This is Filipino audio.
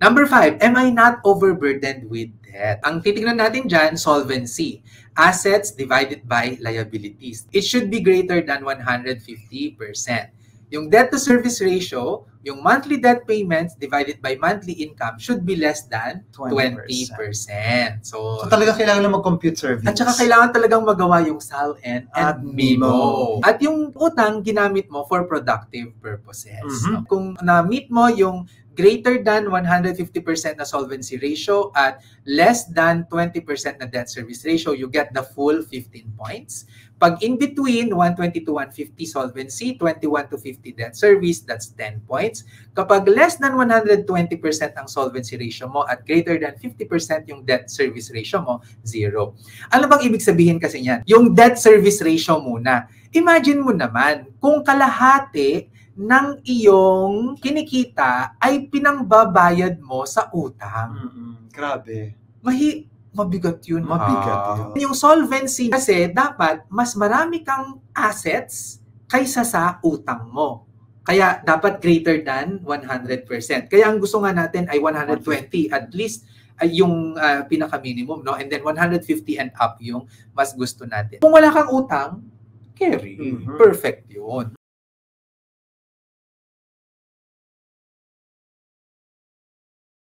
Number 5, am I not overburdened with debt? Ang titignan natin dyan, solvency. Assets divided by liabilities. It should be greater than 150%. Yung debt to service ratio, yung monthly debt payments divided by monthly income should be less than 20%. So talaga kailangan lang mag-compute service. At saka kailangan talagang magawa yung SAL and MIMO. At yung utang, ginamit mo for productive purposes. No? Kung na-meet mo yung greater than 150% na solvency ratio at less than 20% na debt service ratio, you get the full 15 points. Pag in between 120 to 150 solvency, 21 to 50 debt service, that's 10 points. Kapag less than 120% ang solvency ratio mo at greater than 50% yung debt service ratio mo, 0. Ano bang ibig sabihin kasi niyan? Yung debt service ratio muna. Imagine mo naman, kung kalahati ng iyong kinikita ay pinangbabayad mo sa utang. Grabe. Mabigat yun. Mabigat yun. Yung solvency kasi dapat mas marami kang assets kaysa sa utang mo. Kaya dapat greater than 100%. Kaya ang gusto nga natin ay 120 at least yung pinaka-minimum, no? And then 150 and up yung mas gusto natin. Kung wala kang utang, carry. Perfect yun.